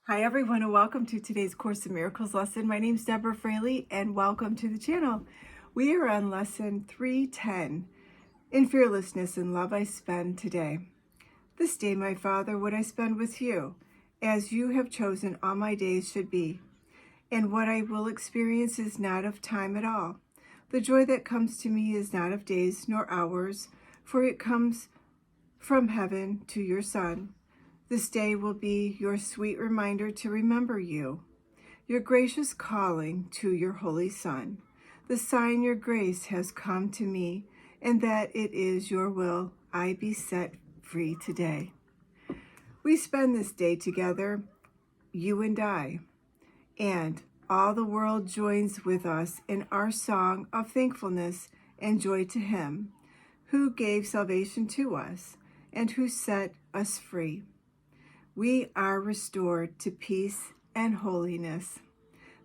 Hi everyone, and welcome to today's Course in Miracles lesson. My name is Deborah Fraley and welcome to the channel. We are on lesson 310. In fearlessness and love I spend today. This day, my Father, would I spend with you, as you have chosen all my days should be. And what I will experience is not of time at all. The joy that comes to me is not of days nor hours, for it comes from heaven to your Son. This day will be your sweet reminder to remember you, your gracious calling to your Holy Son, the sign your grace has come to me, and that it is your will I be set free today. We spend this day together, you and I, and all the world joins with us in our song of thankfulness and joy to Him, who gave salvation to us and who set us free. We are restored to peace and holiness.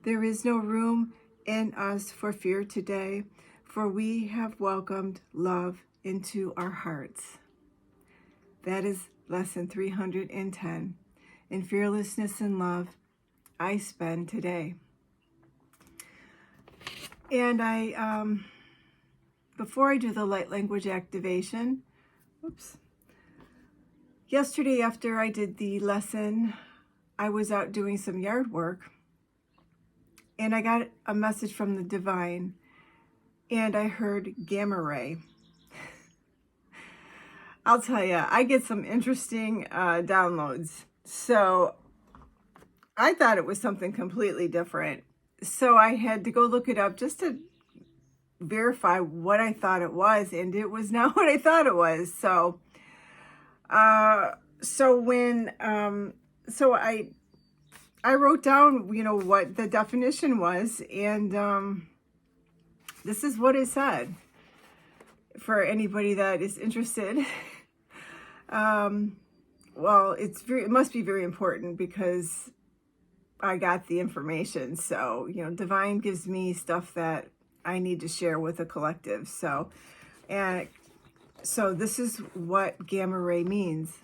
There is no room in us for fear today, for we have welcomed love into our hearts. That is lesson 310. In fearlessness and love, I spend today. And before I do the light language activation, yesterday, after I did the lesson, I was out doing some yard work, and I got a message from the divine, and I heard gamma ray. I'll tell you, I get some interesting downloads. So I thought it was something completely different. So I had to go look it up just to verify what I thought it was, and it was not what I thought it was. So I wrote down, what the definition was, and this is what it said for anybody that is interested. Well, it must be very important because I got the information. So, divine gives me stuff that I need to share with a collective. So this is what gamma ray means.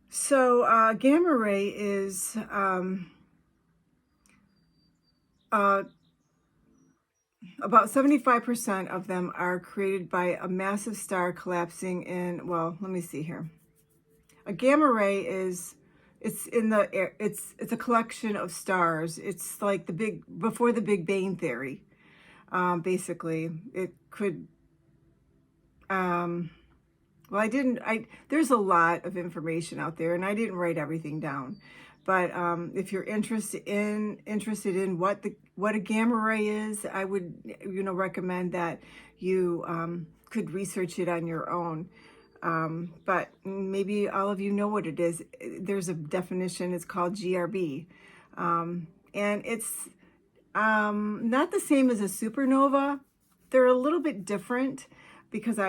So gamma ray is about 75% of them are created by a massive star collapsing in, well, let me see here. A gamma ray it's in the air, it's a collection of stars. It's like before the Big Bang Theory. Basically, it could there's a lot of information out there, and I didn't write everything down. But if you're interested in what a gamma ray is, I would recommend that you could research it on your own. But maybe all of you know what it is. There's a definition. It's called GRB, and it's not the same as a supernova. They're a little bit different, because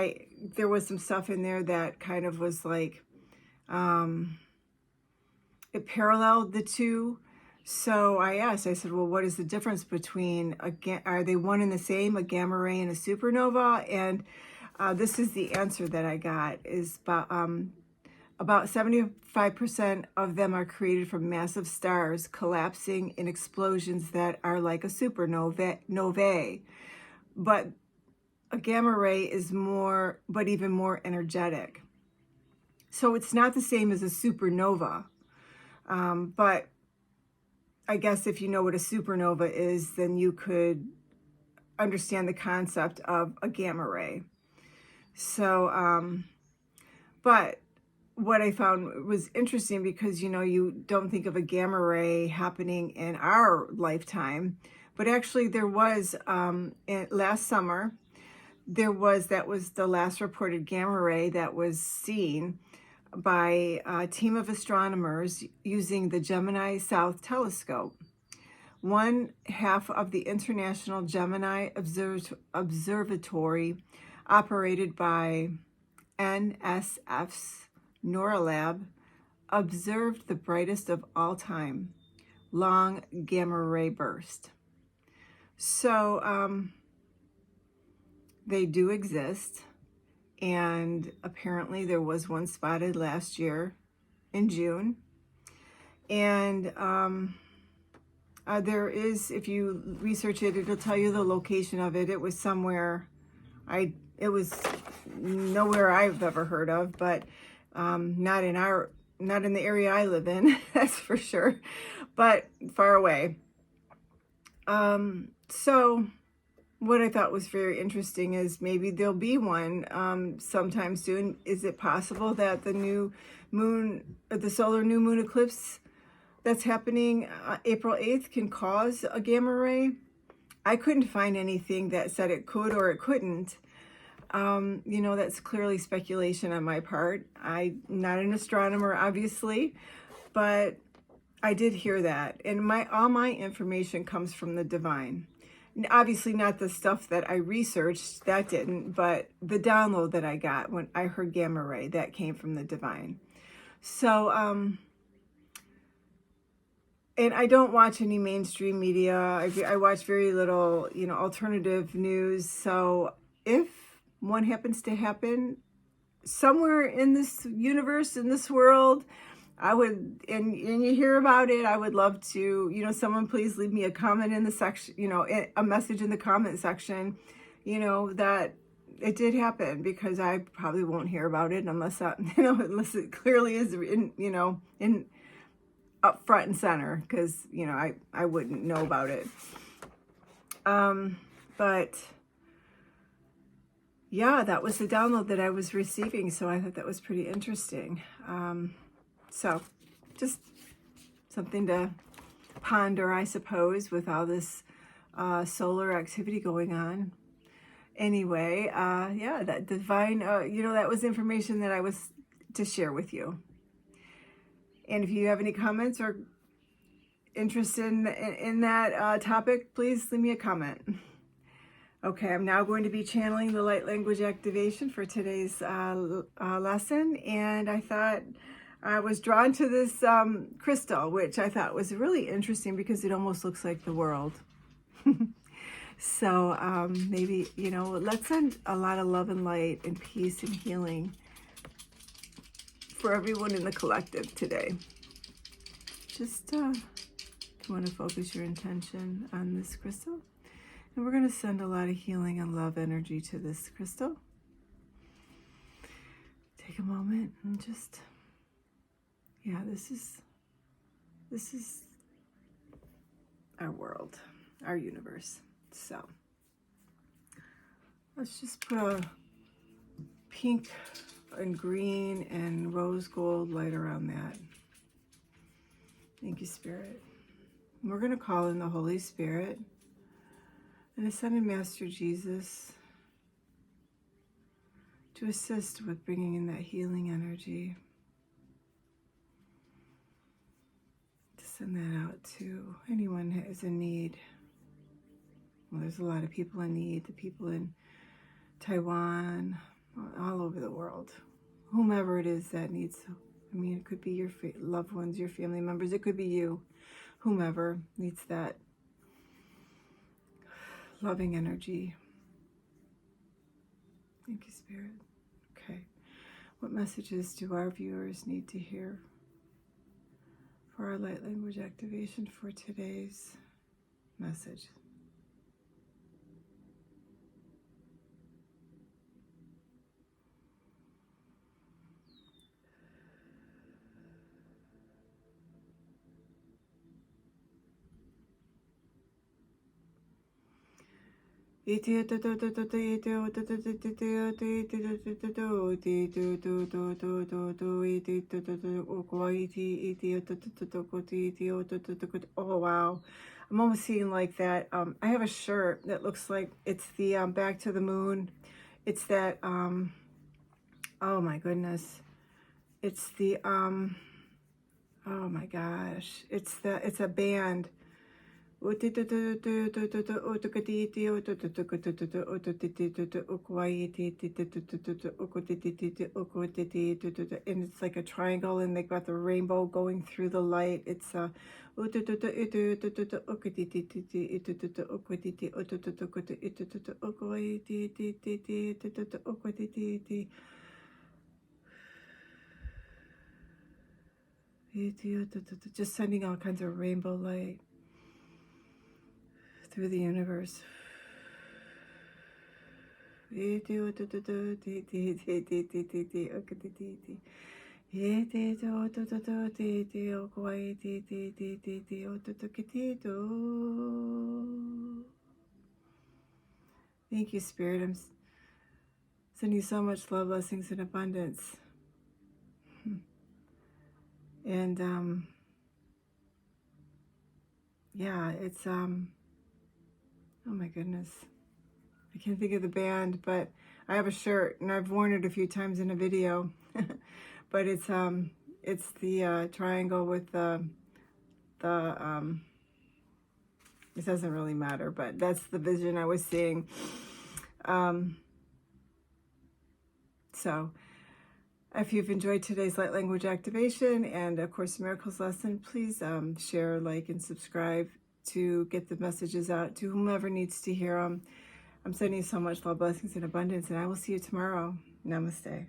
there was some stuff in there that kind of was like, it paralleled the two. So I said, well, what is the difference between, are they one and the same, a gamma ray and a supernova? And this is the answer that I got, is about 75% of them are created from massive stars collapsing in explosions that are like a supernova. But a gamma ray is even more energetic. So it's not the same as a supernova. But I guess if you know what a supernova is, then you could understand the concept of a gamma ray. So, but what I found was interesting, because, you don't think of a gamma ray happening in our lifetime, but actually there was, last summer, that was the last reported gamma ray that was seen by a team of astronomers using the Gemini South Telescope. One half of the International Gemini Observatory, operated by NSF's NORALab, observed the brightest of all time, long gamma ray burst. So they do exist, and apparently there was one spotted last year in June. And there is, if you research it, it'll tell you the location of it. It was somewhere, it was nowhere I've ever heard of, but not in the area I live in, that's for sure, but far away. So what I thought was very interesting is maybe there'll be one sometime soon. Is it possible that the new moon, or the solar new moon eclipse that's happening April 8th can cause a gamma ray? I couldn't find anything that said it could or it couldn't. You know, that's clearly speculation on my part. I'm not an astronomer, obviously, but I did hear that. And all my information comes from the divine. And obviously not the stuff that I researched, that didn't, but the download that I got when I heard gamma ray, that came from the divine. So, and I don't watch any mainstream media. I watch very little, you know, alternative news. So if one happens to happen somewhere in this universe, in this world, I would, and you hear about it, I would love to, you know, someone please leave me a comment in the section, you know, a message in the comment section, you know, that it did happen, because I probably won't hear about it unless you know, unless it clearly is in, you know, in up front and center, because, you know, I wouldn't know about it. But yeah, that was the download that I was receiving. So I thought that was pretty interesting. So just something to ponder, I suppose, with all this solar activity going on. Anyway, yeah, that divine, you know, that was information that I was to share with you. And if you have any comments or interest in that topic, please leave me a comment. Okay, I'm now going to be channeling the light language activation for today's lesson. And I thought I was drawn to this crystal, which I thought was really interesting because it almost looks like the world. So maybe, you know, let's send a lot of love and light and peace and healing for everyone in the collective today. Just you want to focus your intention on this crystal. And we're going to send a lot of healing and love energy to this crystal. Take a moment and just, yeah, this is our world, our universe. So let's just put a pink and green and rose gold light around that. Thank you, Spirit. And we're going to call in the Holy Spirit and Ascended Master Jesus to assist with bringing in that healing energy. To send that out to anyone who is in need. Well, there's a lot of people in need. The people in Taiwan, all over the world. Whomever it is that needs, I mean, it could be your loved ones, your family members. It could be you. Whomever needs that loving energy. Thank you, Spirit. Okay. What messages do our viewers need to hear for our light language activation for today's message? Oh wow, I'm almost seeing like that. I have a shirt that looks like it's the Back to the Moon. It's that oh my goodness, it's the oh my gosh, it's a band. It's like a triangle, and they got the rainbow going through the light. It's a Just sending all kinds of rainbow light through the universe. Thank you, Spirit. I'm sending you so much love, blessings, and abundance. And yeah, it's oh my goodness, I can't think of the band, but I have a shirt and I've worn it a few times in a video. But it's the triangle with the it doesn't really matter, but that's the vision I was seeing. So if you've enjoyed today's light language activation and A Course in Miracles lesson, please share, like, and subscribe to get the messages out to whomever needs to hear them. I'm sending you so much love, blessings, and abundance, and I will see you tomorrow. Namaste.